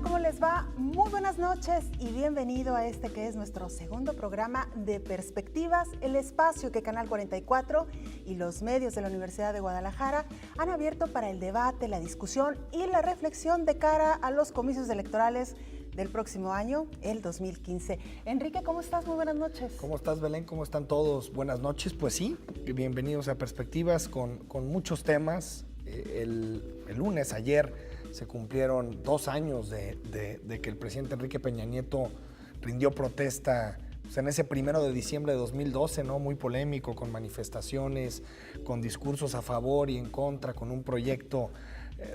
tal? ¿Cómo les va? Muy buenas noches y bienvenido a este que es nuestro segundo programa de Perspectivas, el espacio que Canal 44 y los medios de la Universidad de Guadalajara han abierto para el debate, la discusión y la reflexión de cara a los comicios electorales del próximo año, el 2015. Enrique, ¿cómo estás? Muy buenas noches. ¿Cómo estás, Belén? ¿Cómo están todos? Buenas noches. Pues sí, bienvenidos a Perspectivas con muchos temas. El lunes, ayer, se cumplieron 2 años de que el presidente Enrique Peña Nieto rindió protesta pues, en ese 1 de diciembre de 2012, ¿no? Muy polémico, con manifestaciones, con discursos a favor y en contra, con un proyecto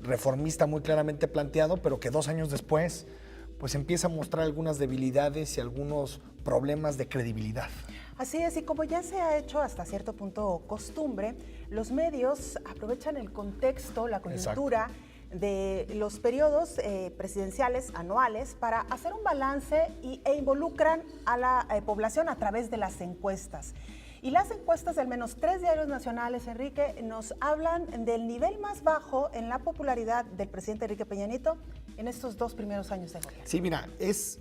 reformista muy claramente planteado, pero que 2 años después pues empieza a mostrar algunas debilidades y algunos problemas de credibilidad. Así es, y como ya se ha hecho hasta cierto punto costumbre, los medios aprovechan el contexto, la coyuntura de los periodos presidenciales anuales para hacer un balance e involucran a la población a través de las encuestas. Y las encuestas de al menos 3 diarios nacionales, Enrique, nos hablan del nivel más bajo en la popularidad del presidente Enrique Peña Nieto en estos 2 primeros años de gobierno. Sí, mira,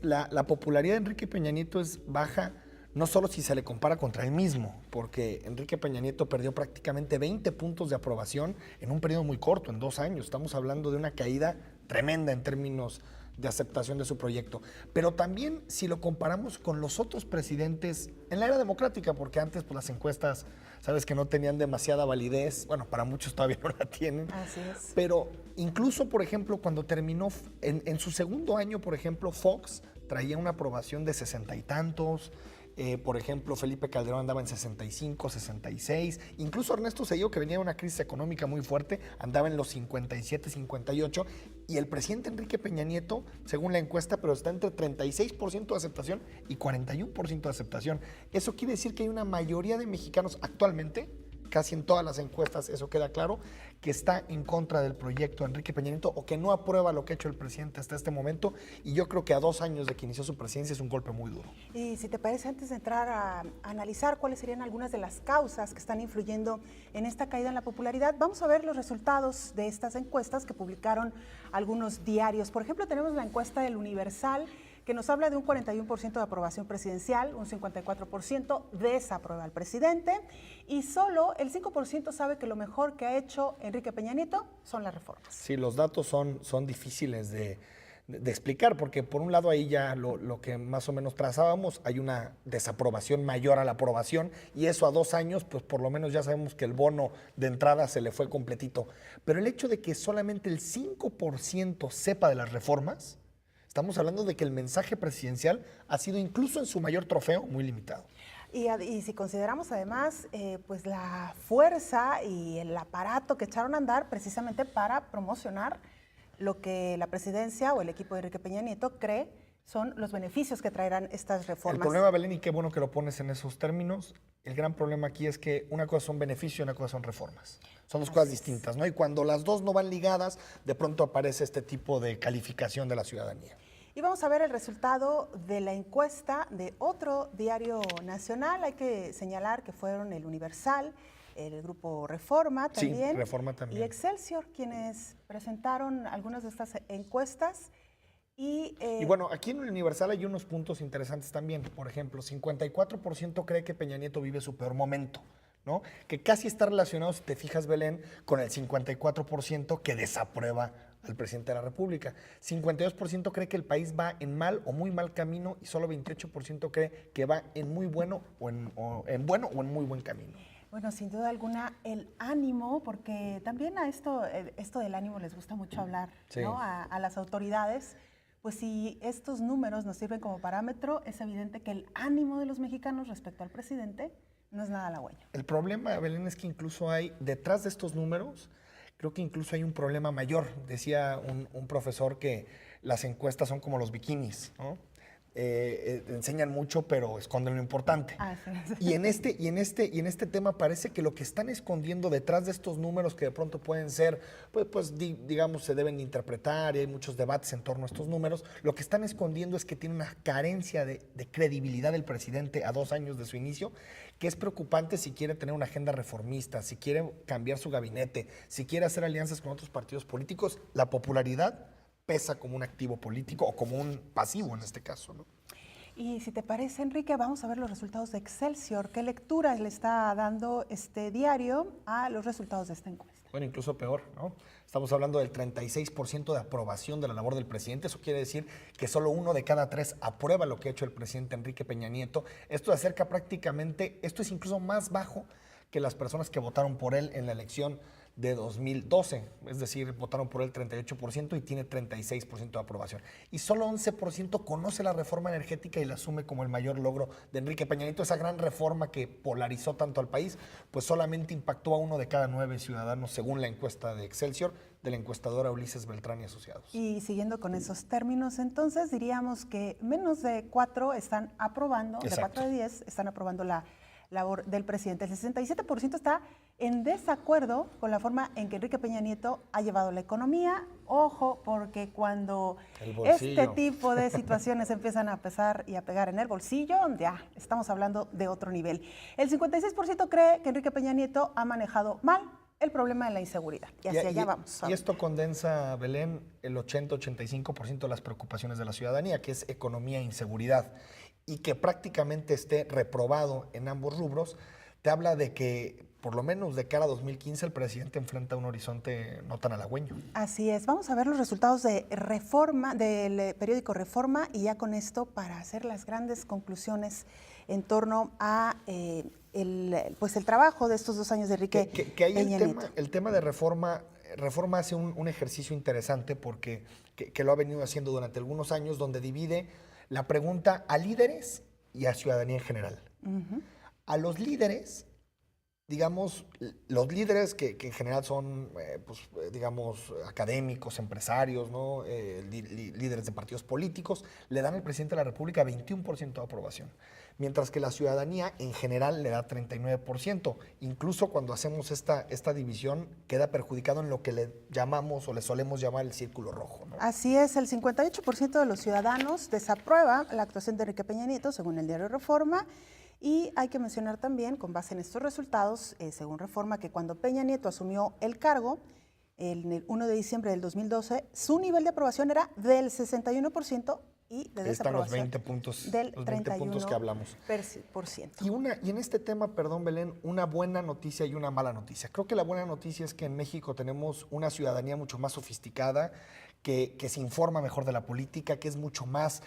la popularidad de Enrique Peña Nieto es baja, no solo si se le compara contra él mismo, porque Enrique Peña Nieto perdió prácticamente 20 puntos de aprobación en un periodo muy corto, en 2 años. Estamos hablando de una caída tremenda en términos de aceptación de su proyecto. Pero también si lo comparamos con los otros presidentes en la era democrática, porque antes pues, las encuestas, sabes que no tenían demasiada validez, bueno, para muchos todavía no la tienen. Así es. Pero incluso, por ejemplo, cuando terminó, en su segundo año, por ejemplo, Fox traía una aprobación de 60 y tantos. Por ejemplo, Felipe Calderón andaba en 65, 66. Incluso Ernesto Zedillo, que venía de una crisis económica muy fuerte, andaba en los 57, 58. Y el presidente Enrique Peña Nieto, según la encuesta, pero está entre 36% de aceptación y 41% de aceptación. Eso quiere decir que hay una mayoría de mexicanos actualmente, casi en todas las encuestas, eso queda claro, que está en contra del proyecto de Enrique Peña Nieto o que no aprueba lo que ha hecho el presidente hasta este momento. Y yo creo que a 2 años de que inició su presidencia es un golpe muy duro. Y si te parece, antes de entrar a analizar cuáles serían algunas de las causas que están influyendo en esta caída en la popularidad, vamos a ver los resultados de estas encuestas que publicaron algunos diarios. Por ejemplo, tenemos la encuesta del Universal, que nos habla de un 41% de aprobación presidencial, un 54% desaprueba al presidente y solo el 5% sabe que lo mejor que ha hecho Enrique Peña Nieto son las reformas. Sí, los datos son difíciles de explicar, porque por un lado ahí ya lo que más o menos trazábamos, hay una desaprobación mayor a la aprobación y eso a 2 años, pues por lo menos ya sabemos que el bono de entrada se le fue completito. Pero el hecho de que solamente el 5% sepa de las reformas, estamos hablando de que el mensaje presidencial ha sido incluso en su mayor trofeo muy limitado. Y si consideramos además pues la fuerza y el aparato que echaron a andar precisamente para promocionar lo que la presidencia o el equipo de Enrique Peña Nieto cree son los beneficios que traerán estas reformas. El problema, Belén, y qué bueno que lo pones en esos términos, el gran problema aquí es que una cosa son beneficios y una cosa son reformas. Son 2 cosas distintas, ¿no? Y cuando las 2 no van ligadas, de pronto aparece este tipo de calificación de la ciudadanía. Y vamos a ver el resultado de la encuesta de otro diario nacional. Hay que señalar que fueron el Universal, el grupo Reforma también, sí, Reforma también, y Excelsior, quienes presentaron algunas de estas encuestas. Y bueno, aquí en el Universal hay unos puntos interesantes también. Por ejemplo, 54% cree que Peña Nieto vive su peor momento, ¿no? Que casi está relacionado, si te fijas, Belén, con el 54% que desaprueba al presidente de la República. 52% cree que el país va en mal o muy mal camino y solo 28% cree que va en muy bueno o en bueno o en muy buen camino. Bueno, sin duda alguna, el ánimo, porque también a esto del ánimo les gusta mucho hablar, sí, ¿no? A las autoridades. Pues si estos números nos sirven como parámetro, es evidente que el ánimo de los mexicanos respecto al presidente no es nada halagüeño. El problema, Belén, es que incluso hay, detrás de estos números, creo que incluso hay un problema mayor. Decía un profesor que las encuestas son como los bikinis, ¿no? Enseñan mucho, pero esconden lo importante. Y en este tema parece que lo que están escondiendo detrás de estos números, que de pronto pueden ser, digamos, se deben de interpretar y hay muchos debates en torno a estos números, lo que están escondiendo es que tiene una carencia de credibilidad del presidente a 2 años de su inicio, que es preocupante si quiere tener una agenda reformista, si quiere cambiar su gabinete, si quiere hacer alianzas con otros partidos políticos. La popularidad pesa como un activo político o como un pasivo en este caso, ¿no? Y si te parece, Enrique, vamos a ver los resultados de Excelsior. ¿Qué lectura le está dando este diario a los resultados de esta encuesta? Bueno, incluso peor, ¿no? Estamos hablando del 36% de aprobación de la labor del presidente. Eso quiere decir que solo 1 de cada 3 aprueba lo que ha hecho el presidente Enrique Peña Nieto. Esto acerca prácticamente, esto es incluso más bajo que las personas que votaron por él en la elección de 2012, es decir, votaron por él 38% y tiene 36% de aprobación. Y solo 11% conoce la reforma energética y la asume como el mayor logro de Enrique Peña Nieto. Esa gran reforma que polarizó tanto al país, pues solamente impactó a 1 de cada 9 ciudadanos, según la encuesta de Excelsior, de la encuestadora Ulises Beltrán y Asociados. Y siguiendo con esos términos, entonces diríamos que menos de 4 están aprobando, Exacto. de 4 de 10 están aprobando la labor del presidente. El 67% está en desacuerdo con la forma en que Enrique Peña Nieto ha llevado la economía. Ojo, porque cuando este tipo de situaciones empiezan a pesar y a pegar en el bolsillo, ya estamos hablando de otro nivel. El 56% cree que Enrique Peña Nieto ha manejado mal el problema de la inseguridad. Y hacia allá vamos. Y esto condensa, Belén, el 80-85% de las preocupaciones de la ciudadanía, que es economía e inseguridad. Y que prácticamente esté reprobado en ambos rubros, te habla de que, por lo menos de cara a 2015, el presidente enfrenta un horizonte no tan halagüeño. Así es. Vamos a ver los resultados de Reforma, del periódico Reforma, y ya con esto para hacer las grandes conclusiones en torno a el trabajo de estos 2 años de Enrique Peña Nieto. El tema de Reforma hace un ejercicio interesante porque que lo ha venido haciendo durante algunos años, donde divide la pregunta a líderes y a ciudadanía en general. A los líderes, digamos, los líderes que en general son, digamos, académicos, empresarios, ¿no? Líderes de partidos políticos, le dan al presidente de la República 21% de aprobación, mientras que la ciudadanía en general le da 39%. Incluso cuando hacemos esta división, queda perjudicado en lo que le llamamos o le solemos llamar el círculo rojo, ¿no? Así es, el 58% de los ciudadanos desaprueba la actuación de Enrique Peña Nieto, según el diario Reforma. Y hay que mencionar también, con base en estos resultados, según Reforma, que cuando Peña Nieto asumió el cargo, el 1 de diciembre del 2012, su nivel de aprobación era del 61% y de desaprobación Están los 20 puntos, del los 20 puntos que hablamos. Y en este tema, perdón, Belén, una buena noticia y una mala noticia. Creo que la buena noticia es que en México tenemos una ciudadanía mucho más sofisticada, que se informa mejor de la política, que es mucho más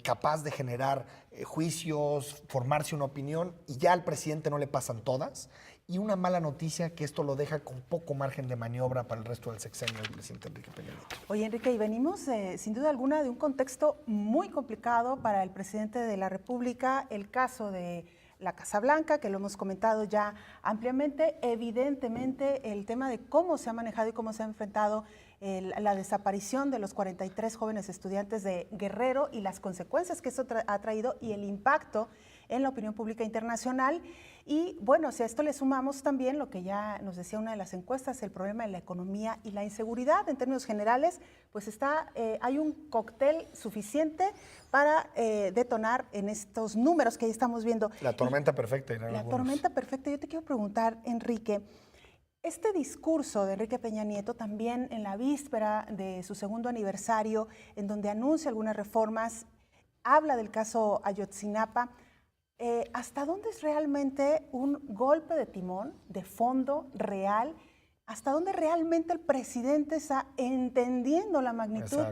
capaz de generar juicios, formarse una opinión, y ya al presidente no le pasan todas. Y una mala noticia, que esto lo deja con poco margen de maniobra para el resto del sexenio del presidente Enrique Peña Nieto. Oye, Enrique, y venimos sin duda alguna de un contexto muy complicado para el presidente de la República, el caso de la Casa Blanca, que lo hemos comentado ya ampliamente. Evidentemente, el tema de cómo se ha manejado y cómo se ha enfrentado la desaparición de los 43 jóvenes estudiantes de Guerrero y las consecuencias que eso ha traído y el impacto en la opinión pública internacional. Y bueno, si a esto le sumamos también lo que ya nos decía una de las encuestas, el problema de la economía y la inseguridad en términos generales, pues hay un cóctel suficiente para detonar en estos números que ahí estamos viendo. La tormenta perfecta. La tormenta perfecta. Yo te quiero preguntar, Enrique, este discurso de Enrique Peña Nieto también en la víspera de su 2º aniversario, en donde anuncia algunas reformas, habla del caso Ayotzinapa. ¿Hasta dónde es realmente un golpe de timón, de fondo, real? ¿Hasta dónde realmente el presidente está entendiendo la magnitud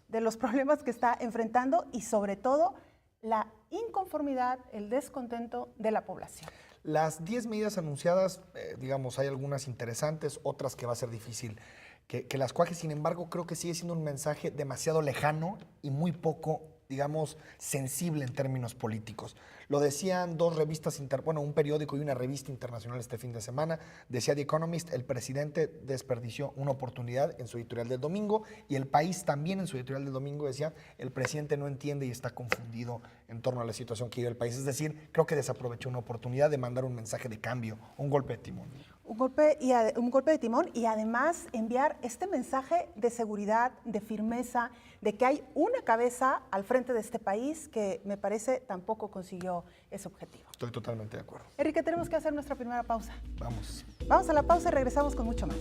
de los problemas que está enfrentando y sobre todo la inconformidad, el descontento de la población? Las 10 medidas anunciadas, digamos, hay algunas interesantes, otras que va a ser difícil que las cuaje. Sin embargo, creo que sigue siendo un mensaje demasiado lejano y muy poco, digamos, sensible en términos políticos. Lo decían 2 revistas, un periódico y una revista internacional este fin de semana. Decía The Economist, el presidente desperdició una oportunidad en su editorial del domingo, y El País también en su editorial del domingo decía, el presidente no entiende y está confundido en torno a la situación que vive el país. Es decir, creo que desaprovechó una oportunidad de mandar un mensaje de cambio, un golpe de timón. Un golpe de timón y además enviar este mensaje de seguridad, de firmeza, de que hay una cabeza al frente de este país que me parece tampoco consiguió ese objetivo. Estoy totalmente de acuerdo. Enrique, tenemos que hacer nuestra primera pausa. Vamos. Vamos a la pausa y regresamos con mucho más.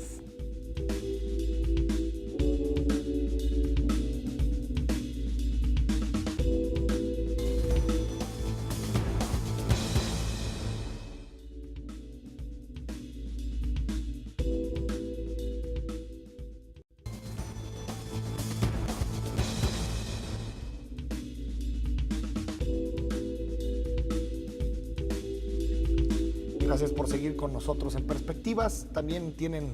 Gracias por seguir con nosotros en Perspectivas. También tienen,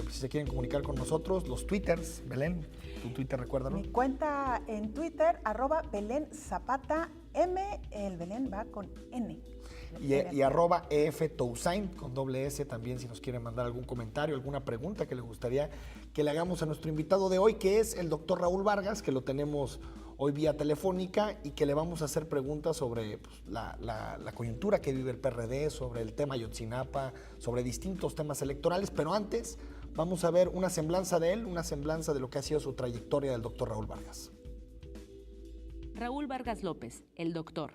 si se quieren comunicar con nosotros, los twitters. Belén, tu Twitter, recuérdalo. Mi cuenta en Twitter, @Belén_Zapata M, el Belén va con N. Y @EFTousain con doble S también, si nos quieren mandar algún comentario, alguna pregunta que le gustaría que le hagamos a nuestro invitado de hoy, que es el doctor Raúl Vargas, que lo tenemos hoy vía telefónica y que le vamos a hacer preguntas sobre pues, la coyuntura que vive el PRD, sobre el tema Ayotzinapa, sobre distintos temas electorales, pero antes vamos a ver una semblanza de él, una semblanza de lo que ha sido su trayectoria del doctor Raúl Vargas. Raúl Vargas López, el doctor.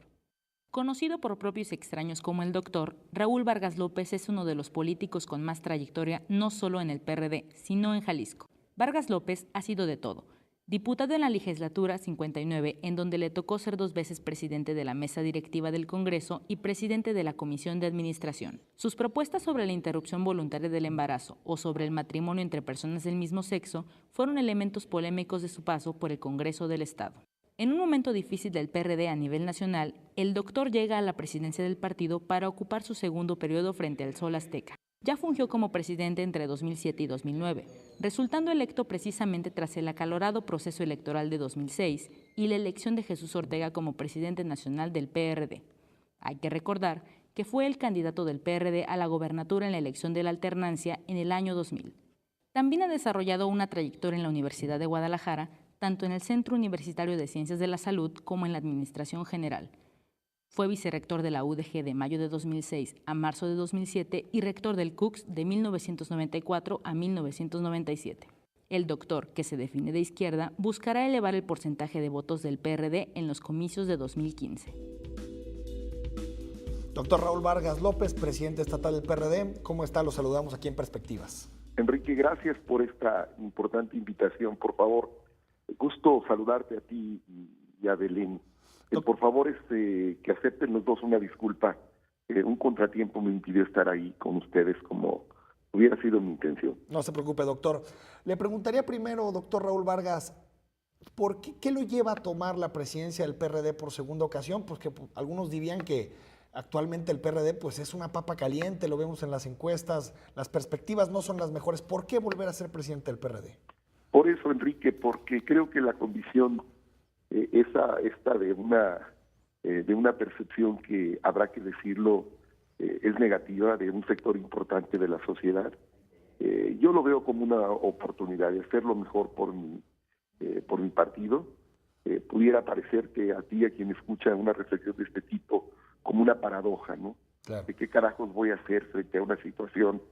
Conocido por propios extraños como el doctor, Raúl Vargas López es uno de los políticos con más trayectoria no solo en el PRD, sino en Jalisco. Vargas López ha sido de todo. Diputado en la legislatura 59, en donde le tocó ser 2 veces presidente de la mesa directiva del Congreso y presidente de la Comisión de Administración. Sus propuestas sobre la interrupción voluntaria del embarazo o sobre el matrimonio entre personas del mismo sexo fueron elementos polémicos de su paso por el Congreso del Estado. En un momento difícil del PRD a nivel nacional, el doctor llega a la presidencia del partido para ocupar su segundo periodo frente al Sol Azteca. Ya fungió como presidente entre 2007 y 2009, resultando electo precisamente tras el acalorado proceso electoral de 2006 y la elección de Jesús Ortega como presidente nacional del PRD. Hay que recordar que fue el candidato del PRD a la gobernatura en la elección de la alternancia en el año 2000. También ha desarrollado una trayectoria en la Universidad de Guadalajara, tanto en el Centro Universitario de Ciencias de la Salud como en la Administración General. Fue vicerrector de la UDG de mayo de 2006 a marzo de 2007 y rector del CUCS de 1994 a 1997. El doctor, que se define de izquierda, buscará elevar el porcentaje de votos del PRD en los comicios de 2015. Doctor Raúl Vargas López, presidente estatal del PRD, ¿cómo está? Lo saludamos aquí en Perspectivas. Enrique, gracias por esta importante invitación. Por favor, gusto saludarte a ti y a Belén. Por favor, que acepten los dos una disculpa. Un contratiempo me impidió estar ahí con ustedes como hubiera sido mi intención. No se preocupe, doctor. Le preguntaría primero, doctor Raúl Vargas, ¿qué lo lleva a tomar la presidencia del PRD por segunda ocasión? Porque algunos dirían que actualmente el PRD pues, es una papa caliente, lo vemos en las encuestas, las perspectivas no son las mejores. ¿Por qué volver a ser presidente del PRD? Por eso, Enrique, porque creo que la condición esta de una percepción que habrá que decirlo es negativa de un sector importante de la sociedad. Yo lo veo como una oportunidad de hacerlo mejor por mi partido. Pudiera parecerte a ti, a quien escucha una reflexión de este tipo, como una paradoja, ¿no? Claro. ¿De qué carajos voy a hacer frente a una situación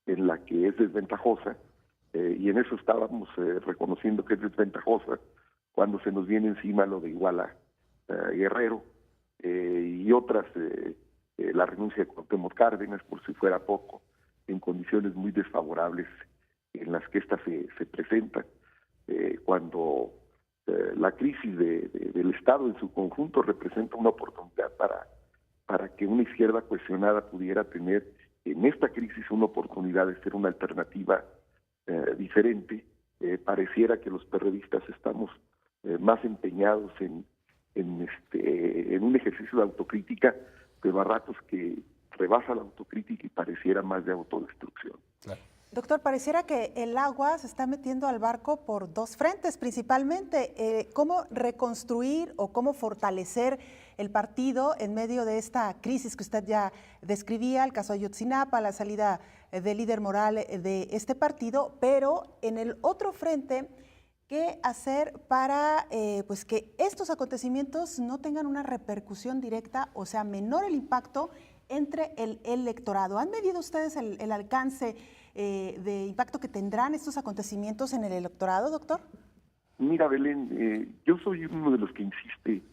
en la que es desventajosa? Y en eso estábamos reconociendo que es desventajosa cuando se nos viene encima lo de Iguala Guerrero y otras, la renuncia de Cuauhtémoc Cárdenas, por si fuera poco, en condiciones muy desfavorables en las que ésta se presenta, cuando la crisis del Estado en su conjunto representa una oportunidad para que una izquierda cuestionada pudiera tener en esta crisis una oportunidad de ser una alternativa diferente. Pareciera que los periodistas estamos más empeñados en un ejercicio de autocrítica, pero a ratos que rebasa la autocrítica y pareciera más de autodestrucción. Claro. Doctor, pareciera que el agua se está metiendo al barco por 2 frentes, principalmente. ¿Cómo reconstruir o cómo fortalecer el partido en medio de esta crisis que usted ya describía, el caso de Ayotzinapa, la salida del líder moral de este partido? Pero en el otro frente, ¿qué hacer para pues que estos acontecimientos no tengan una repercusión directa, o sea, menor el impacto entre el electorado? ¿Han medido ustedes el alcance de impacto que tendrán estos acontecimientos en el electorado, doctor? Mira, Belén, yo soy uno de los que insiste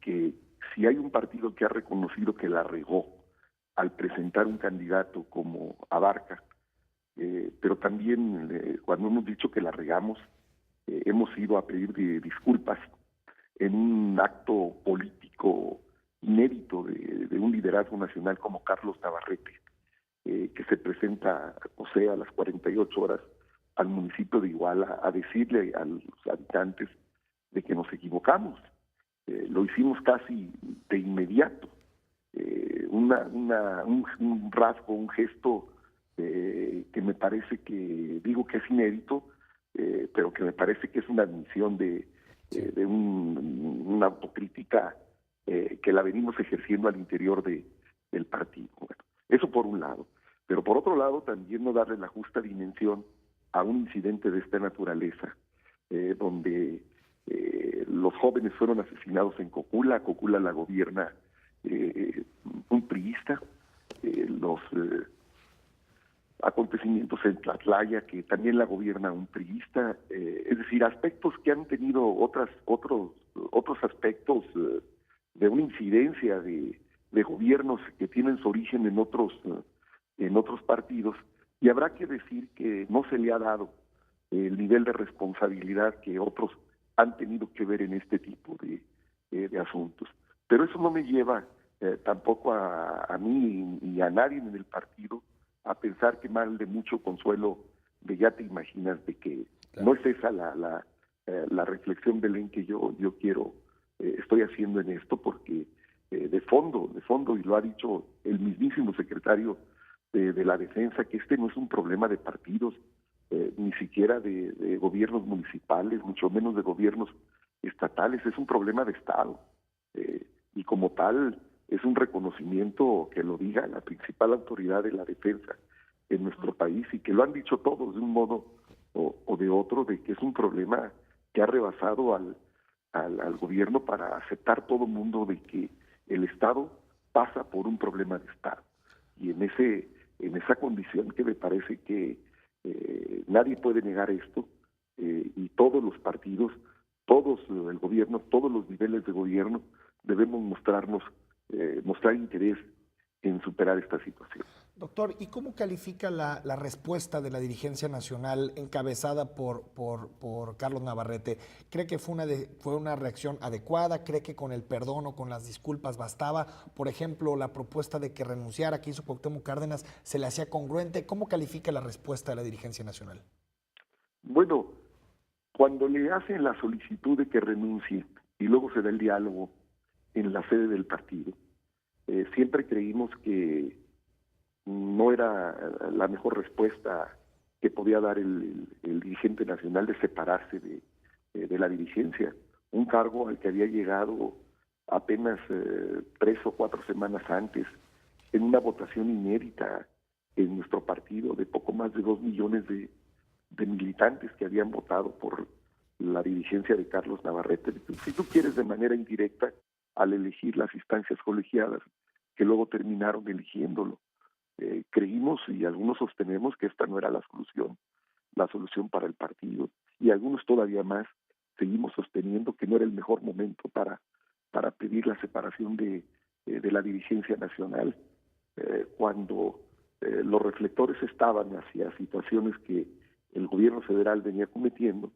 que si hay un partido que ha reconocido que la regó al presentar un candidato como Abarca, pero también cuando hemos dicho que la regamos, hemos ido a pedir disculpas en un acto político inédito de un liderazgo nacional como Carlos Navarrete, que se presenta, o sea, a las 48 horas al municipio de Iguala a decirle a los habitantes de que nos equivocamos. Lo hicimos casi de inmediato. un rasgo, un gesto que me parece que, digo que es inédito, pero que me parece que es una admisión de una autocrítica que la venimos ejerciendo al interior del partido. Bueno, eso por un lado. Pero por otro lado, también no darle la justa dimensión a un incidente de esta naturaleza, donde los jóvenes fueron asesinados en Cocula. Cocula la gobierna un priista. Los acontecimientos en Tlatlaya, que también la gobierna un priista. Es decir, aspectos que han tenido otros aspectos de una incidencia de gobiernos que tienen su origen en otros partidos, y habrá que decir que no se le ha dado el nivel de responsabilidad que otros han tenido que ver en este tipo de asuntos. Pero eso no me lleva tampoco a mí y a nadie en el partido a pensar que mal de mucho consuelo, de ya te imaginas, de que no es esa la reflexión, Belén, que yo quiero, estoy haciendo en esto, porque de fondo, y lo ha dicho el mismísimo secretario de la Defensa, que este no es un problema de partidos, ni siquiera de gobiernos municipales, mucho menos de gobiernos estatales, es un problema de Estado. Y como tal, es un reconocimiento que lo diga la principal autoridad de la defensa en nuestro país, y que lo han dicho todos de un modo o de otro, de que es un problema que ha rebasado al gobierno para aceptar todo el mundo de que el Estado pasa por un problema de Estado. Y en esa condición que me parece que nadie puede negar esto, y todos los partidos, todos el gobierno, todos los niveles de gobierno debemos mostrar interés en superar esta situación. Doctor, ¿y cómo califica la respuesta de la dirigencia nacional encabezada por Carlos Navarrete? ¿Cree que fue una reacción adecuada? ¿Cree que con el perdón o con las disculpas bastaba? Por ejemplo, la propuesta de que renunciara que hizo Cuauhtémoc Cárdenas, ¿se le hacía congruente? ¿Cómo califica la respuesta de la dirigencia nacional? Bueno, cuando le hacen la solicitud de que renuncie y luego se da el diálogo en la sede del partido, siempre creímos que no era la mejor respuesta que podía dar el dirigente nacional de separarse de la dirigencia, un cargo al que había llegado apenas 3 o 4 semanas antes, en una votación inédita en nuestro partido de poco más de 2 millones de militantes que habían votado por la dirigencia de Carlos Navarrete. Si tú quieres, de manera indirecta, al elegir las instancias colegiadas que luego terminaron eligiéndolo. Creímos, y algunos sostenemos, que esta no era la solución para el partido, y algunos todavía más seguimos sosteniendo que no era el mejor momento para pedir la separación de la dirigencia nacional, cuando los reflectores estaban hacia situaciones que el gobierno federal venía cometiendo.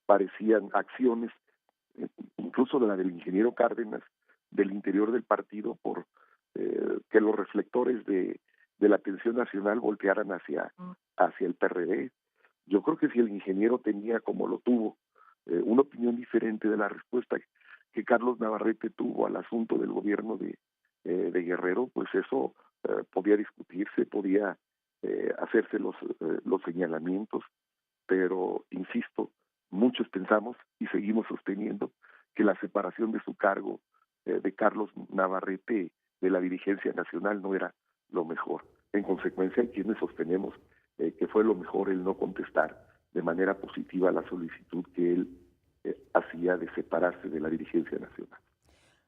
Parecían acciones, incluso de la del ingeniero Cárdenas, del interior del partido, por que los reflectores de la atención nacional voltearan hacia el PRD. Yo creo que si el ingeniero tenía, como lo tuvo, una opinión diferente de la respuesta que Carlos Navarrete tuvo al asunto del gobierno de Guerrero, pues eso podía discutirse, podía hacerse los señalamientos, pero insisto, muchos pensamos y seguimos sosteniendo que la separación de su cargo de Carlos Navarrete de la dirigencia nacional no era lo mejor. En consecuencia, hay quienes sostenemos que fue lo mejor el no contestar de manera positiva a la solicitud que él hacía de separarse de la dirigencia nacional.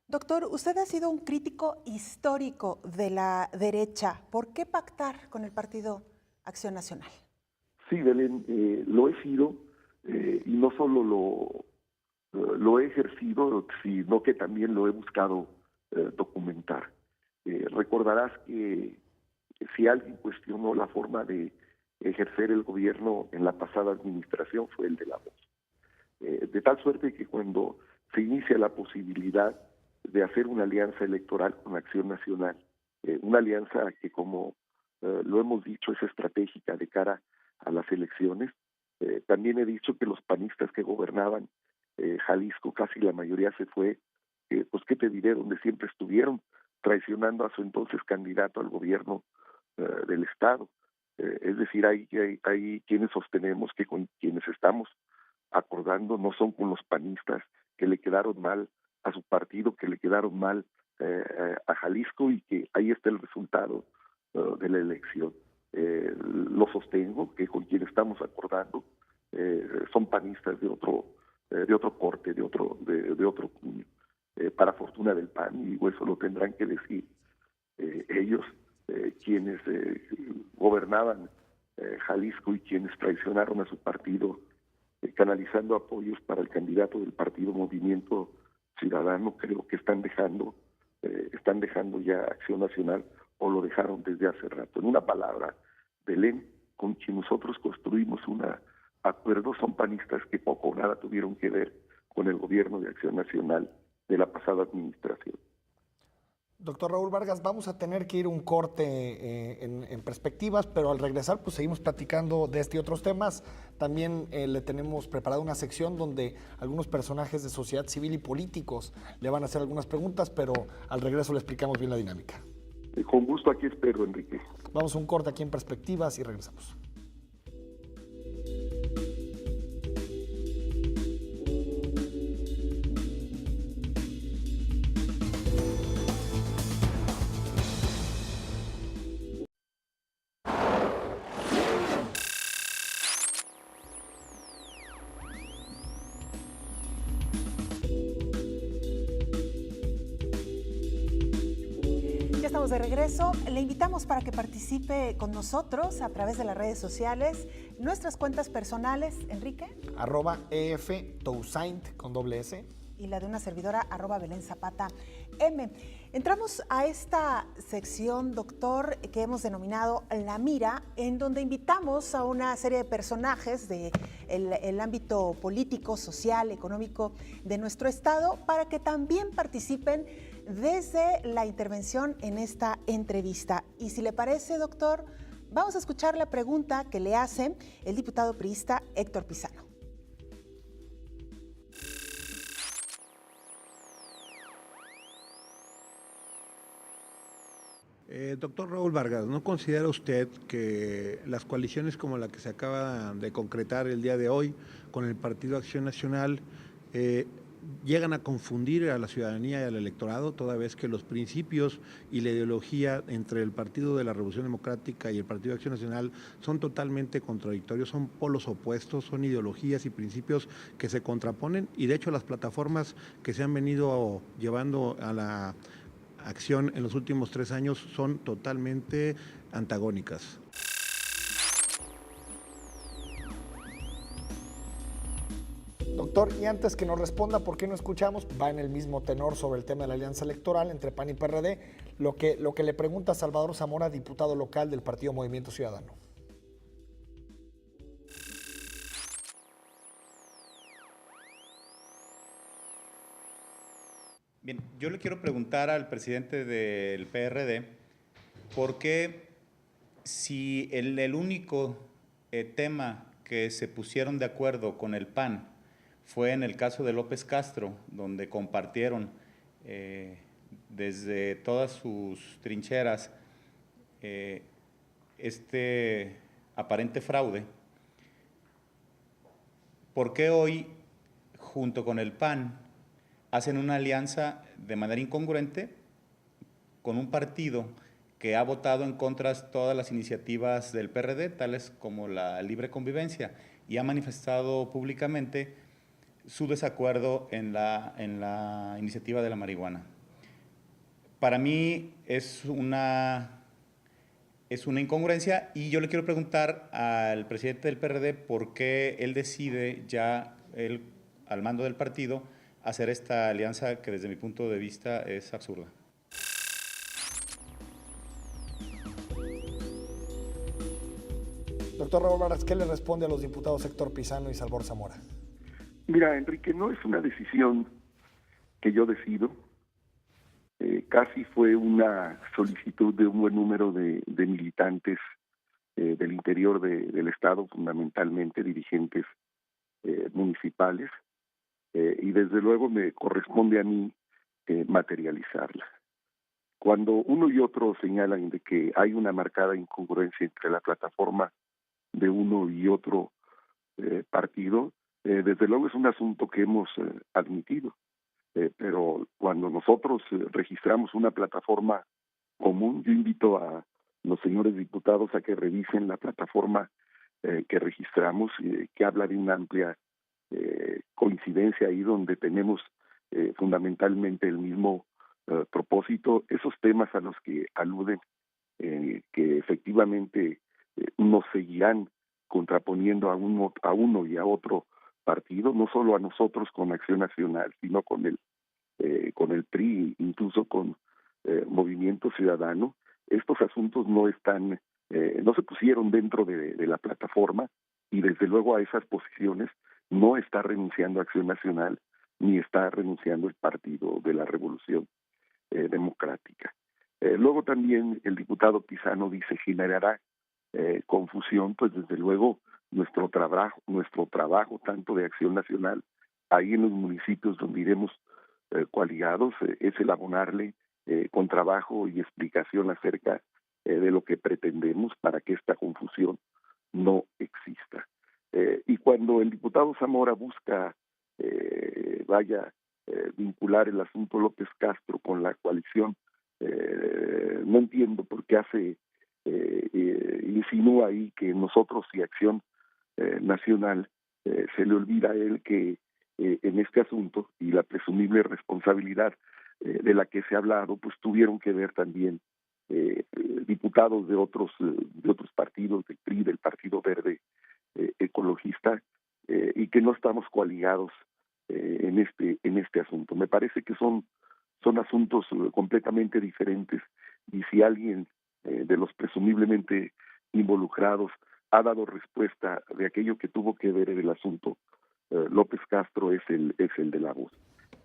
Doctor, usted ha sido un crítico histórico de la derecha. ¿Por qué pactar con el Partido Acción Nacional? Sí, Belén, lo he sido, y no solo lo he ejercido, sino que también lo he buscado documentar. Recordarás que si alguien cuestionó la forma de ejercer el gobierno en la pasada administración, fue el de la voz. De tal suerte que cuando se inicia la posibilidad de hacer una alianza electoral con Acción Nacional, una alianza que, como lo hemos dicho, es estratégica de cara a las elecciones, también he dicho que los panistas que gobernaban Jalisco, casi la mayoría se fue, pues qué te diré, donde siempre estuvieron, traicionando a su entonces candidato al gobierno del Estado. Es decir, hay quienes sostenemos que con quienes estamos acordando no son con los panistas que le quedaron mal a su partido, que le quedaron mal a Jalisco, y que ahí está el resultado de la elección. Lo sostengo, que con quienes estamos acordando son panistas de otro corte, de otro cuño, para fortuna del PAN, y digo, eso lo tendrán que decir ellos, quienes gobernaban Jalisco y quienes traicionaron a su partido, canalizando apoyos para el candidato del partido Movimiento Ciudadano. Creo que están dejando ya Acción Nacional, o lo dejaron desde hace rato. En una palabra, Belén, con quien nosotros construimos un acuerdo, son panistas que poco o nada tuvieron que ver con el gobierno de Acción Nacional de la pasada administración. Doctor Raúl Vargas, vamos a tener que ir un corte en perspectivas, pero al regresar pues seguimos platicando de este y otros temas. También le tenemos preparada una sección donde algunos personajes de sociedad civil y políticos le van a hacer algunas preguntas, pero al regreso le explicamos bien la dinámica. Con gusto, aquí espero, Enrique. Vamos a un corte aquí en perspectivas y regresamos. Estamos de regreso. Le invitamos para que participe con nosotros a través de las redes sociales, nuestras cuentas personales, Enrique. @EF_Toussaint con doble S. Y la de una servidora, @Belén Zapata M. Entramos a esta sección, doctor, que hemos denominado La Mira, en donde invitamos a una serie de personajes del ámbito político, social, económico de nuestro estado, para que también participen desde la intervención en esta entrevista. Y si le parece, doctor, vamos a escuchar la pregunta que le hace el diputado priista Héctor Pizano. Doctor Raúl Vargas, ¿no considera usted que las coaliciones como la que se acaba de concretar el día de hoy con el Partido Acción Nacional llegan a confundir a la ciudadanía y al electorado, toda vez que los principios y la ideología entre el Partido de la Revolución Democrática y el Partido Acción Nacional son totalmente contradictorios, son polos opuestos, son ideologías y principios que se contraponen, y de hecho las plataformas que se han venido llevando a la acción en los últimos 3 años son totalmente antagónicas? Doctor, y antes que nos responda por qué no escuchamos, va en el mismo tenor sobre el tema de la alianza electoral entre PAN y PRD, lo que le pregunta Salvador Zamora, diputado local del Partido Movimiento Ciudadano. Bien, yo le quiero preguntar al presidente del PRD por qué, si el único tema que se pusieron de acuerdo con el PAN fue en el caso de López Castro, donde compartieron desde todas sus trincheras este aparente fraude, ¿por qué hoy, junto con el PAN, hacen una alianza de manera incongruente con un partido que ha votado en contra de todas las iniciativas del PRD, tales como la libre convivencia, y ha manifestado públicamente su desacuerdo en la iniciativa de la marihuana? Para mí es una incongruencia, y yo le quiero preguntar al presidente del PRD por qué él decide ya, él, al mando del partido, hacer esta alianza que desde mi punto de vista es absurda. Doctor Raúl Vargas, ¿qué le responde a los diputados Héctor Pizano y Salvador Zamora? Mira, Enrique, no es una decisión que yo decido. Casi fue una solicitud de un buen número de militantes del interior del Estado, fundamentalmente dirigentes municipales, y desde luego me corresponde a mí materializarla. Cuando uno y otro señalan de que hay una marcada incongruencia entre la plataforma de uno y otro partido, desde luego es un asunto que hemos admitido. Pero cuando nosotros registramos una plataforma común, yo invito a los señores diputados a que revisen la plataforma que registramos, que habla de una amplia coincidencia ahí donde tenemos fundamentalmente el mismo propósito. Esos temas a los que aluden, que efectivamente nos seguirán contraponiendo a uno y a otro partido, no solo a nosotros con Acción Nacional, sino con el PRI, incluso con Movimiento Ciudadano. Estos asuntos no están, no se pusieron dentro de la plataforma, y desde luego a esas posiciones no está renunciando Acción Nacional ni está renunciando el Partido de la Revolución Democrática. Luego también el diputado Pizano dice generará confusión. Pues desde luego nuestro trabajo tanto de Acción Nacional ahí en los municipios donde iremos coaligados es el abonarle con trabajo y explicación acerca de lo que pretendemos para que esta confusión no exista. Y cuando el diputado Zamora busca vincular el asunto López Castro con la coalición, no entiendo por qué insinúa ahí que nosotros y Acción Nacional se le olvida a él que en este asunto y la presumible responsabilidad de la que se ha hablado, pues tuvieron que ver también diputados de otros partidos, del PRI, del Partido Verde Ecologista, y que no estamos coaligados en este asunto. Me parece que son asuntos completamente diferentes, y si alguien de los presumiblemente involucrados ha dado respuesta de aquello que tuvo que ver en el asunto López Castro, es el de la voz.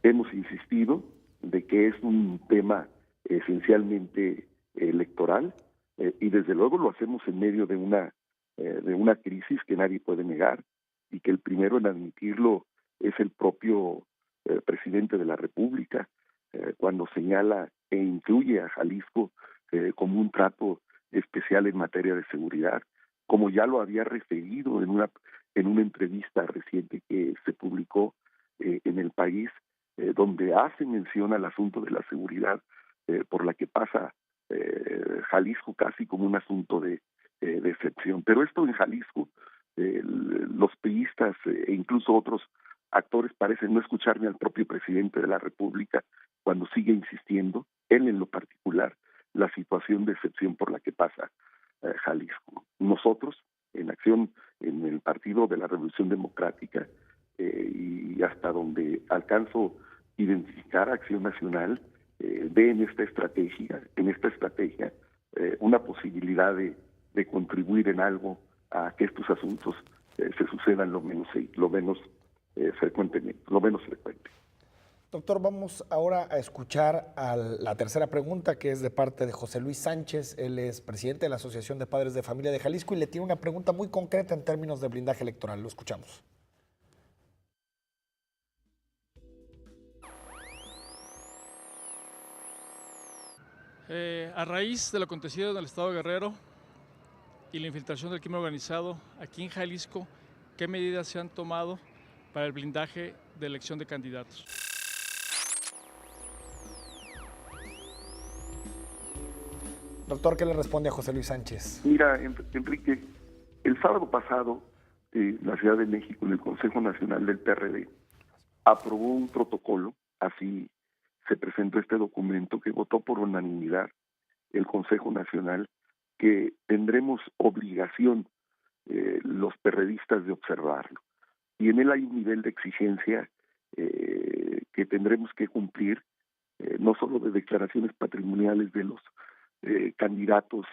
Hemos insistido de que es un tema esencialmente electoral, y desde luego lo hacemos en medio de una crisis que nadie puede negar, y que el primero en admitirlo es el propio presidente de la República, cuando señala e incluye a Jalisco como un trato especial en materia de seguridad, como ya lo había referido en una entrevista reciente que se publicó en El País, donde hace mención al asunto de la seguridad por la que pasa Jalisco casi como un asunto de excepción. Pero esto en Jalisco, los priistas e incluso otros actores parecen no escuchar ni al propio presidente de la República cuando sigue insistiendo, él en lo particular, la situación de excepción por la que pasa Jalisco. Nosotros, en Acción, en el Partido de la Revolución Democrática, y hasta donde alcanzo identificar Acción Nacional, ve en esta estrategia una posibilidad de contribuir en algo a que estos asuntos se sucedan lo menos frecuente. Doctor, vamos ahora a escuchar la tercera pregunta, que es de parte de José Luis Sánchez. Él es presidente de la Asociación de Padres de Familia de Jalisco y le tiene una pregunta muy concreta en términos de blindaje electoral. Lo escuchamos. A raíz de lo acontecido en el estado de Guerrero y la infiltración del crimen organizado aquí en Jalisco, ¿qué medidas se han tomado para el blindaje de elección de candidatos? Doctor, ¿qué le responde a José Luis Sánchez? Mira, Enrique, el sábado pasado, la Ciudad de México, en el Consejo Nacional del PRD, aprobó un protocolo, así se presentó este documento, que votó por unanimidad el Consejo Nacional, que tendremos obligación los perredistas de observarlo. Y en él hay un nivel de exigencia que tendremos que cumplir, no solo de declaraciones patrimoniales de los candidatos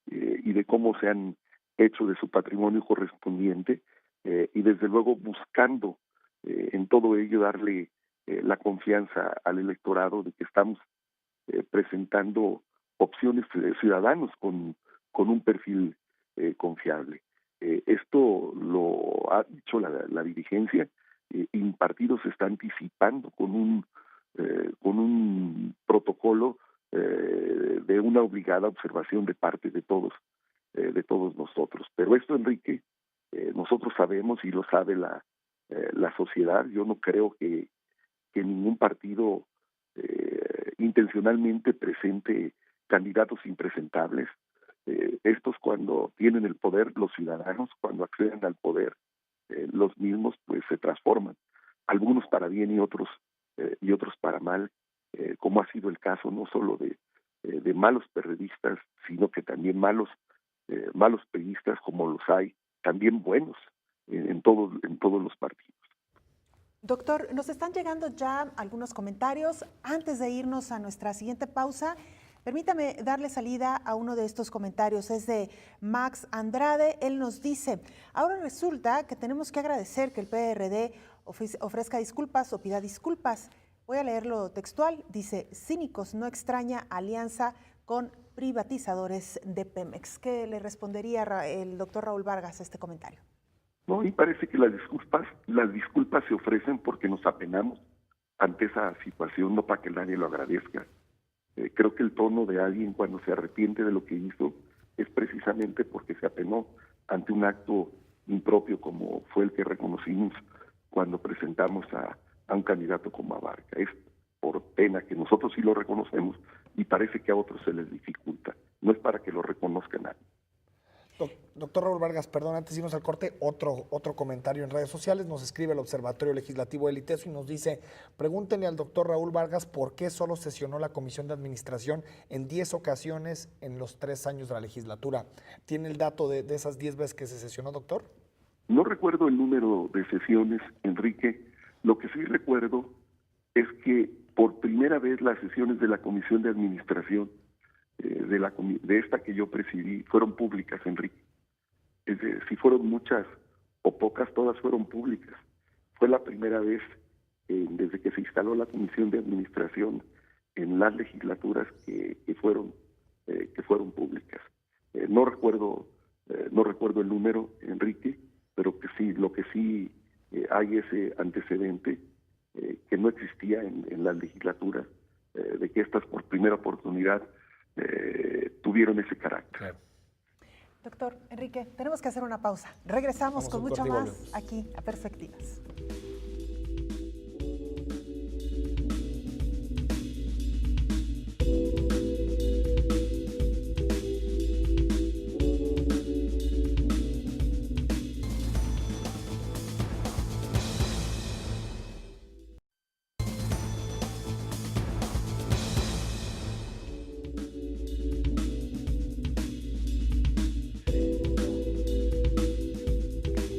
y de cómo se han hecho de su patrimonio correspondiente, y desde luego buscando en todo ello darle la confianza al electorado de que estamos presentando opciones de ciudadanos con un perfil confiable. Esto lo ha dicho la dirigencia, y mi partido se está anticipando con un protocolo de una obligada observación de parte de todos nosotros. Pero esto, Enrique, nosotros sabemos y lo sabe la sociedad. Yo no creo que ningún partido intencionalmente presente candidatos impresentables. Estos, cuando tienen el poder, los ciudadanos, cuando acceden al poder, los mismos pues se transforman, algunos para bien y otros para mal, como ha sido el caso no solo de malos periodistas, sino que también malos periodistas, como los hay también buenos en todos los partidos. Doctor, nos están llegando ya algunos comentarios. Antes de irnos a nuestra siguiente pausa, permítame darle salida a uno de estos comentarios. Es de Max Andrade. Él nos dice: ahora resulta que tenemos que agradecer que el PRD ofrezca disculpas o pida disculpas. Voy a leerlo textual. Dice: cínicos, no extraña alianza con privatizadores de Pemex. ¿Qué le respondería el doctor Raúl Vargas a este comentario? No, y parece que las disculpas se ofrecen porque nos apenamos ante esa situación, no para que nadie lo agradezca. Creo que el tono de alguien cuando se arrepiente de lo que hizo es precisamente porque se apenó ante un acto impropio como fue el que reconocimos cuando presentamos a un candidato como Abarca. Es por pena que nosotros sí lo reconocemos y parece que a otros se les dificulta. No es para que lo reconozca nadie. Doctor Raúl Vargas, perdón, antes de irnos al corte, otro comentario en redes sociales. Nos escribe el Observatorio Legislativo del ITESO y nos dice: pregúntenle al doctor Raúl Vargas por qué solo sesionó la Comisión de Administración en 10 ocasiones en los 3 años de la legislatura. ¿Tiene el dato de esas 10 veces que se sesionó, doctor? No recuerdo el número de sesiones, Enrique. Lo que sí recuerdo es que por primera vez las sesiones de la Comisión de Administración de esta que yo presidí fueron públicas, Enrique. Es decir, si fueron muchas o pocas, todas fueron públicas. Fue la primera vez desde que se instaló la Comisión de Administración en las legislaturas que fueron públicas. No recuerdo el número, Enrique, pero que sí, lo que sí hay ese antecedente que no existía en las legislaturas, de que estas por primera oportunidad tuvieron ese carácter. Claro. Doctor Enrique, tenemos que hacer una pausa. Regresamos con mucho más aquí a Perspectivas.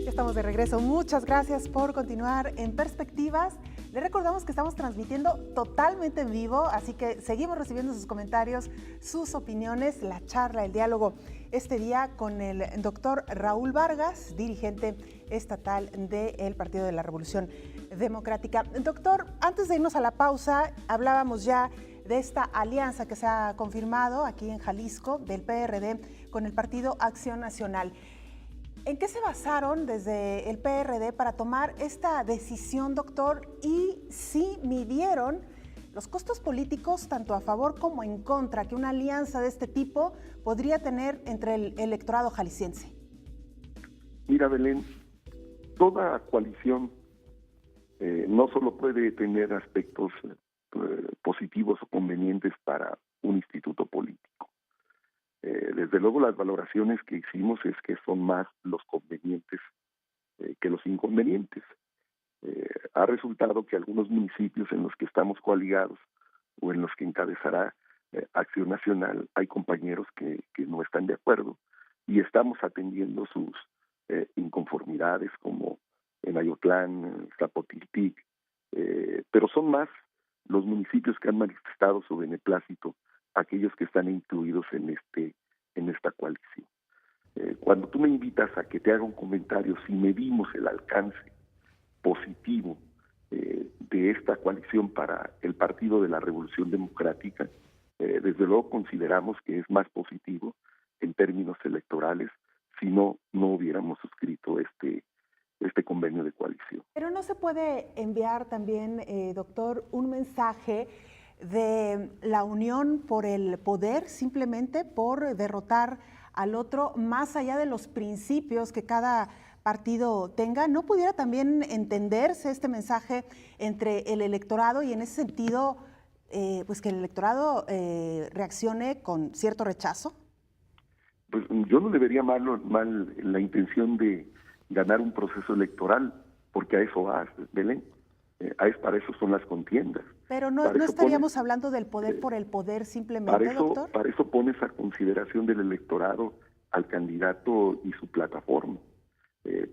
Estamos de regreso. Muchas gracias por continuar en Perspectivas. Les recordamos que estamos transmitiendo totalmente en vivo, así que seguimos recibiendo sus comentarios, sus opiniones, la charla, el diálogo este día con el doctor Raúl Vargas, dirigente estatal del Partido de la Revolución Democrática. Doctor, antes de irnos a la pausa, hablábamos ya de esta alianza que se ha confirmado aquí en Jalisco del PRD con el Partido Acción Nacional. ¿En qué se basaron desde el PRD para tomar esta decisión, doctor? Y si midieron los costos políticos, tanto a favor como en contra, que una alianza de este tipo podría tener entre el electorado jalisciense. Mira, Belén, toda coalición no solo puede tener aspectos positivos o convenientes para un instituto político. Desde luego las valoraciones que hicimos es que son más los convenientes que los inconvenientes. Ha resultado que algunos municipios en los que estamos coaligados o en los que encabezará Acción Nacional hay compañeros que no están de acuerdo y estamos atendiendo sus inconformidades, como en Ayotlán, Zapotiltic, pero son más los municipios que han manifestado su beneplácito, aquellos que están incluidos en esta coalición. Cuando tú me invitas a que te haga un comentario, si medimos el alcance positivo de esta coalición para el Partido de la Revolución Democrática, desde luego consideramos que es más positivo en términos electorales si no hubiéramos suscrito este convenio de coalición. Pero no se puede enviar también, doctor, un mensaje de la unión por el poder, simplemente por derrotar al otro, más allá de los principios que cada partido tenga? ¿No pudiera también entenderse este mensaje entre el electorado y en ese sentido, pues que el electorado reaccione con cierto rechazo? Pues yo no le vería mal la intención de ganar un proceso electoral, porque a eso va, Belén. Para eso son las contiendas. Pero no estaríamos hablando del poder por el poder simplemente, doctor. Para eso pones a consideración del electorado al candidato y su plataforma.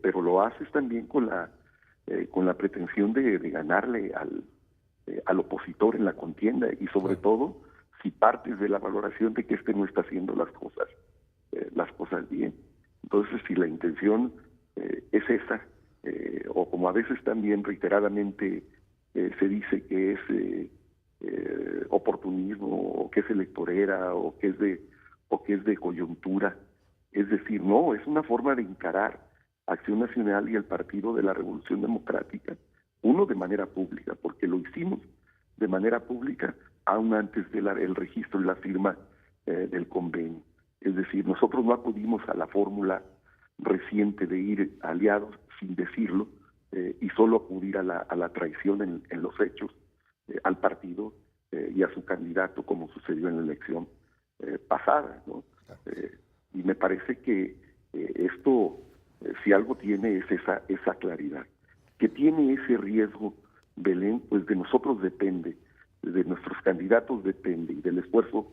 Pero lo haces también con la pretensión de ganarle al opositor en la contienda, y sobre todo si partes de la valoración de que este no está haciendo las cosas bien. Entonces, si la intención es esa, o como a veces también reiteradamente se dice que es oportunismo, o que es electorera, o que es de coyuntura, es decir, no, es una forma de encarar Acción Nacional y el Partido de la Revolución Democrática, uno de manera pública, porque lo hicimos de manera pública aún antes del registro y la firma del convenio. Es decir, nosotros no acudimos a la fórmula reciente de ir aliados sin decirlo, y solo acudir a la traición en los hechos al partido y a su candidato, como sucedió en la elección pasada, ¿no? Y me parece que esto, si algo tiene, es esa claridad. Que tiene ese riesgo, Belén, pues de nosotros depende, de nuestros candidatos depende, y del esfuerzo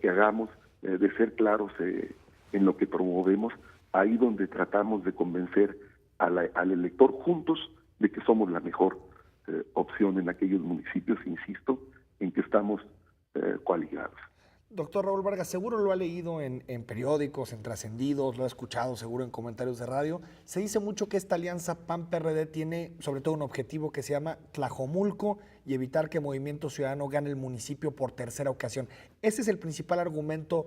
que hagamos de ser claros en lo que promovemos, ahí donde tratamos de convencer al elector juntos de que somos la mejor opción en aquellos municipios, insisto, en que estamos coaligados. Doctor Raúl Vargas, seguro lo ha leído en periódicos, en trascendidos, lo ha escuchado seguro en comentarios de radio. Se dice mucho que esta alianza PAN-PRD tiene sobre todo un objetivo que se llama Tlajomulco y evitar que Movimiento Ciudadano gane el municipio por tercera ocasión. Ese es el principal argumento,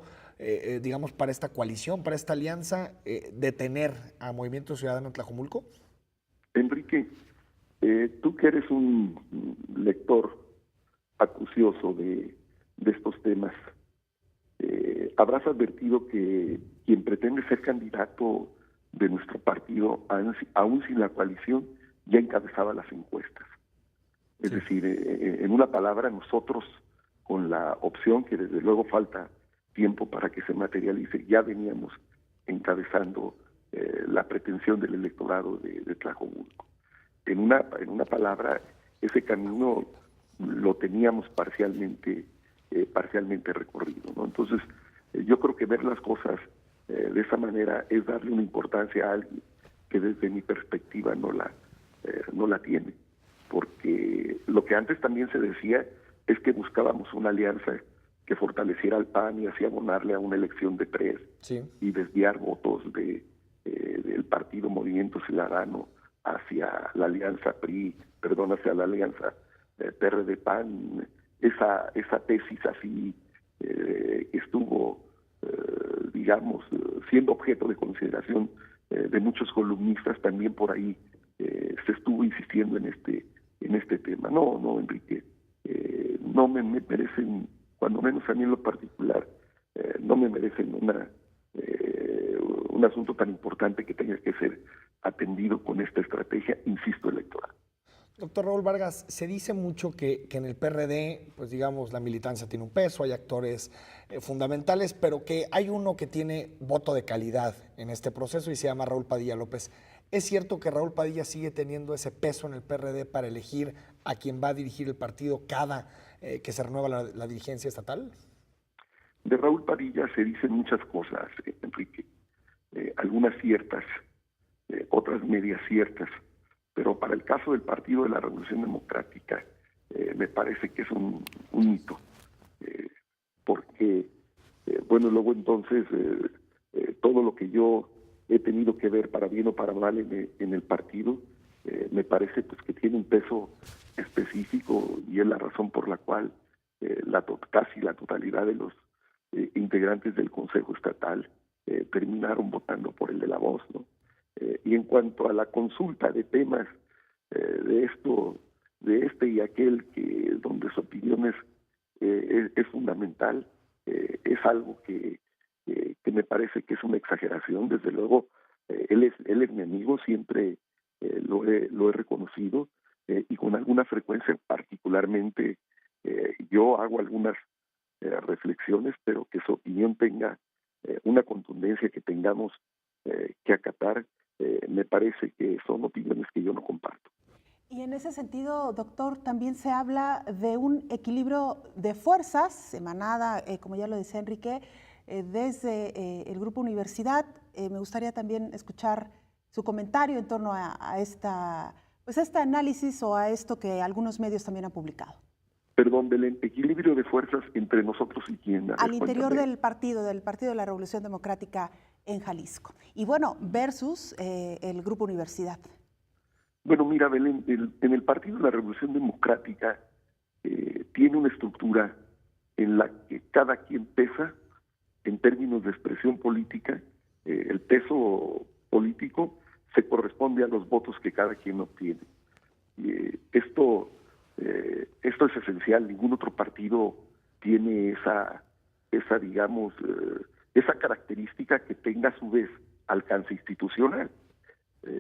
digamos, para esta coalición, para esta alianza, detener a Movimiento Ciudadano en Tlajomulco. Enrique, tú que eres un lector acucioso de estos temas, habrás advertido que quien pretende ser candidato de nuestro partido, aún sin la coalición, ya encabezaba las encuestas. Es decir, en una palabra, nosotros, con la opción que desde luego falta tiempo para que se materialice, ya veníamos encabezando la pretensión del electorado de Tlajomulco. En una palabra, ese camino lo teníamos parcialmente recorrido, ¿no? Entonces, yo creo que ver las cosas de esa manera es darle una importancia a alguien que desde mi perspectiva no la tiene, porque lo que antes también se decía es que buscábamos una alianza que fortaleciera al PAN y así abonarle a una elección de tres, y desviar votos del partido Movimiento Ciudadano hacia la alianza hacia la alianza PRD-PAN. Esa tesis así estuvo, digamos, siendo objeto de consideración de muchos columnistas. También por ahí se estuvo insistiendo en este tema. No, Enrique, no me merecen, cuando menos a mí en lo particular, no me merecen un asunto tan importante que tenga que ser atendido con esta estrategia, insisto, electoral. Doctor Raúl Vargas, se dice mucho que en el PRD, pues digamos, la militancia tiene un peso, hay actores fundamentales, pero que hay uno que tiene voto de calidad en este proceso y se llama Raúl Padilla López. ¿Es cierto que Raúl Padilla sigue teniendo ese peso en el PRD para elegir a quien va a dirigir el partido cada que se renueva la dirigencia estatal? De Raúl Padilla se dicen muchas cosas, Enrique, algunas ciertas, otras medias ciertas. Pero para el caso del Partido de la Revolución Democrática, me parece que es un mito, porque, luego entonces, todo lo que yo he tenido que ver, para bien o para mal, en el partido, me parece pues que tiene un peso específico, y es la razón por la cual casi la totalidad de los integrantes del Consejo Estatal terminaron votando por el de la voz, ¿no? Y en cuanto a la consulta de temas de este y aquel, donde sus opiniones es fundamental, es algo que me parece que es una exageración. Desde luego, él es mi amigo, siempre lo he reconocido, y con alguna frecuencia, particularmente yo hago algunas reflexiones, pero que su opinión tenga una contundencia que tengamos que acatar, me parece que son opiniones que yo no comparto. Y en ese sentido, doctor, también se habla de un equilibrio de fuerzas emanada, como ya lo decía Enrique, desde el Grupo Universidad. Me gustaría también escuchar su comentario en torno a este análisis o a esto que algunos medios también han publicado. Perdón, Belén, equilibrio de fuerzas entre nosotros y quién. Al interior del Partido de la Revolución Democrática en Jalisco. Y bueno, versus el Grupo Universidad. Bueno, mira, Belén, en el Partido de la Revolución Democrática tiene una estructura en la que cada quien pesa en términos de expresión política. El peso político se corresponde a los votos que cada quien obtiene. Esto es esencial. Ningún otro partido tiene esa digamos, esa característica que tenga a su vez alcance institucional.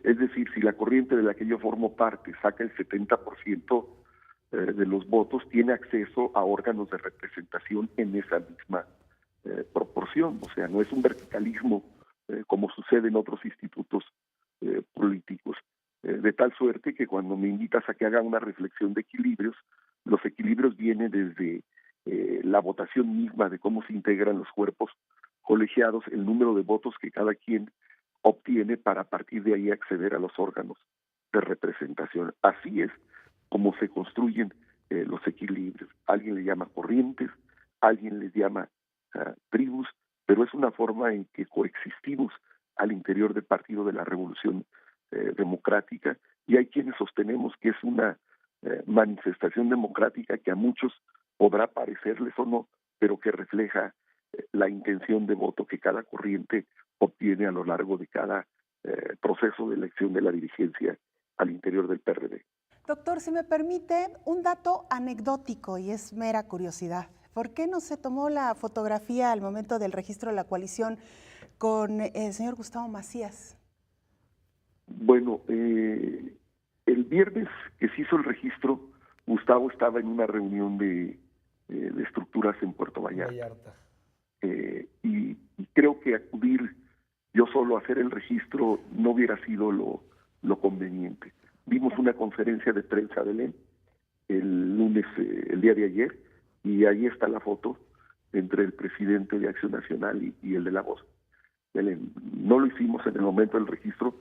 Es decir, si la corriente de la que yo formo parte saca el 70% de los votos, tiene acceso a órganos de representación en esa misma proporción. O sea, no es un verticalismo como sucede en otros institutos políticos. De tal suerte que cuando me invitas a que haga una reflexión de equilibrios, los equilibrios vienen desde la votación misma de cómo se integran los cuerpos colegiados, el número de votos que cada quien obtiene para a partir de ahí acceder a los órganos de representación. Así es como se construyen los equilibrios. Alguien le llama corrientes, alguien les llama tribus, pero es una forma en que coexistimos al interior del Partido de la Revolución Democrática, y hay quienes sostenemos que es una manifestación democrática que a muchos podrá parecerles o no, pero que refleja la intención de voto que cada corriente obtiene a lo largo de cada proceso de elección de la dirigencia al interior del PRD. Doctor, si me permite, un dato anecdótico y es mera curiosidad. ¿Por qué no se tomó la fotografía al momento del registro de la coalición con el señor Gustavo Macías? Bueno, el viernes que se hizo el registro, Gustavo estaba en una reunión de estructuras en Puerto Vallarta. Y creo que acudir yo solo a hacer el registro no hubiera sido lo conveniente. Vimos una conferencia de prensa de Belén el lunes, el día de ayer, y ahí está la foto entre el presidente de Acción Nacional y el de La Voz. Belén, no lo hicimos en el momento del registro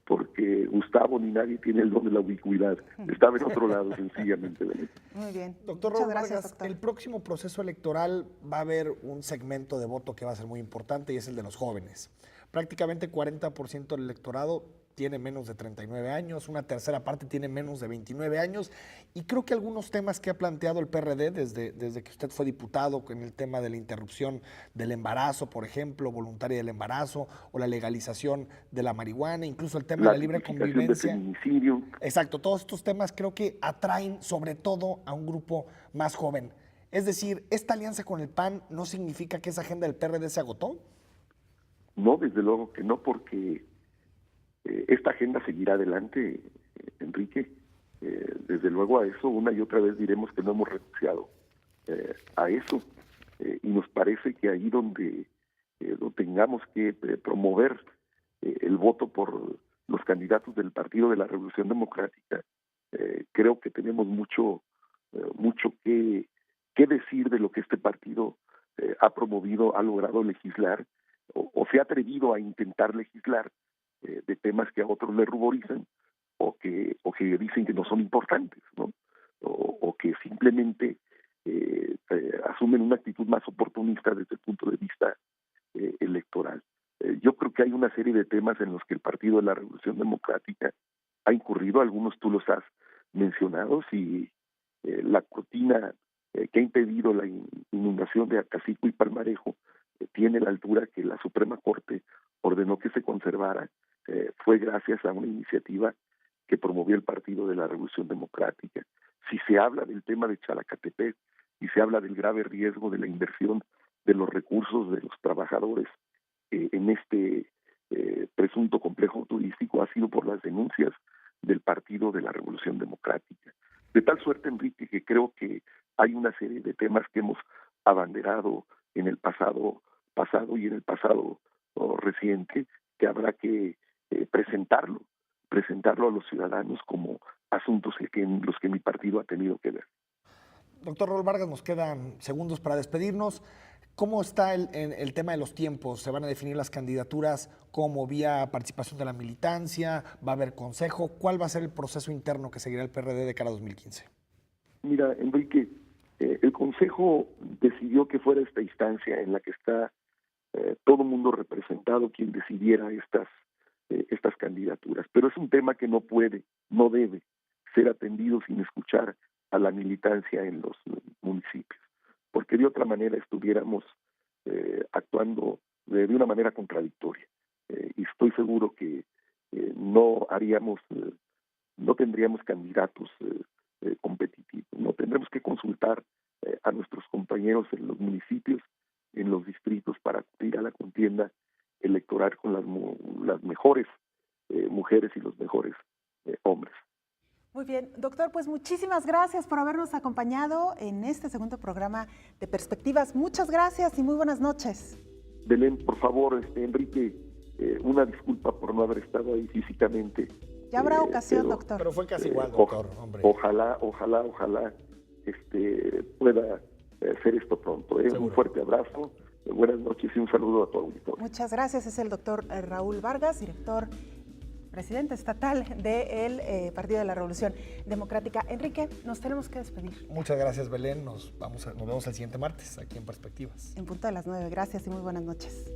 porque Gustavo ni nadie tiene el don de la ubicuidad. Estaba en otro lado, sencillamente. Belén. Muy bien. Doctor Muchas Raúl gracias, Vargas, doctor. el próximo proceso electoral va a haber un segmento de voto que va a ser muy importante y es el de los jóvenes. Prácticamente 40% del electorado tiene menos de 39 años, una tercera parte tiene menos de 29 años, y creo que algunos temas que ha planteado el PRD desde que usted fue diputado, con el tema de la interrupción del embarazo, por ejemplo, voluntaria del embarazo, o la legalización de la marihuana, incluso el tema de la libre convivencia. De feminicidio. Exacto, todos estos temas creo que atraen sobre todo a un grupo más joven. Es decir, ¿esta alianza con el PAN no significa que esa agenda del PRD se agotó? No, desde luego que no, porque esta agenda seguirá adelante, Enrique. Desde luego a eso una y otra vez diremos que no hemos renunciado a eso, y nos parece que ahí donde tengamos que promover el voto por los candidatos del Partido de la Revolución Democrática, creo que tenemos mucho que decir de lo que este partido ha promovido, ha logrado legislar o se ha atrevido a intentar legislar de temas que a otros le ruborizan o que dicen que no son importantes, ¿no? O que simplemente asumen una actitud más oportunista desde el punto de vista electoral. Yo creo que hay una serie de temas en los que el Partido de la Revolución Democrática ha incurrido, algunos tú los has mencionado, y la cortina que ha impedido la inundación de Acacico y Palmarejo tiene la altura que la Suprema Corte ordenó que se conservara, fue gracias a una iniciativa que promovió el Partido de la Revolución Democrática. Si se habla del tema de Chalacatepec, y se habla del grave riesgo de la inversión de los recursos de los trabajadores en este presunto complejo turístico ha sido por las denuncias del Partido de la Revolución Democrática. De tal suerte, Enrique, que creo que hay una serie de temas que hemos abanderado en el pasado y en el pasado reciente, que habrá que presentarlo a los ciudadanos como asuntos en los que mi partido ha tenido que ver. Doctor Raúl Vargas, nos quedan segundos para despedirnos. ¿Cómo está el tema de los tiempos? ¿Se van a definir las candidaturas como vía participación de la militancia? ¿Va a haber consejo? ¿Cuál va a ser el proceso interno que seguirá el PRD de cara a 2015? Mira, Enrique, el Consejo decidió que fuera esta instancia en la que está todo mundo representado quien decidiera estas candidaturas. Pero es un tema que no debe ser atendido sin escuchar a la militancia en los municipios, porque de otra manera estuviéramos actuando de una manera contradictoria. Y estoy seguro que no tendríamos candidatos competitivos. No tendremos que consultar a nuestros compañeros en los municipios, en los distritos, para acudir a la contienda electoral con las mejores mujeres y los mejores hombres. Muy bien, doctor, pues muchísimas gracias por habernos acompañado en este segundo programa de Perspectivas. Muchas gracias y muy buenas noches. Belén, por favor, Enrique, una disculpa por no haber estado ahí físicamente. Ya habrá ocasión, doctor. Pero fue casi igual, doctor, hombre. Ojalá pueda hacer esto pronto. Un fuerte abrazo, buenas noches y un saludo a tu auditorio. Muchas gracias, es el doctor Raúl Vargas, presidente estatal del Partido de la Revolución Democrática. Enrique, nos tenemos que despedir. Muchas gracias, Belén. Nos vemos el siguiente martes aquí en Perspectivas. En punto de las 9. Gracias y muy buenas noches.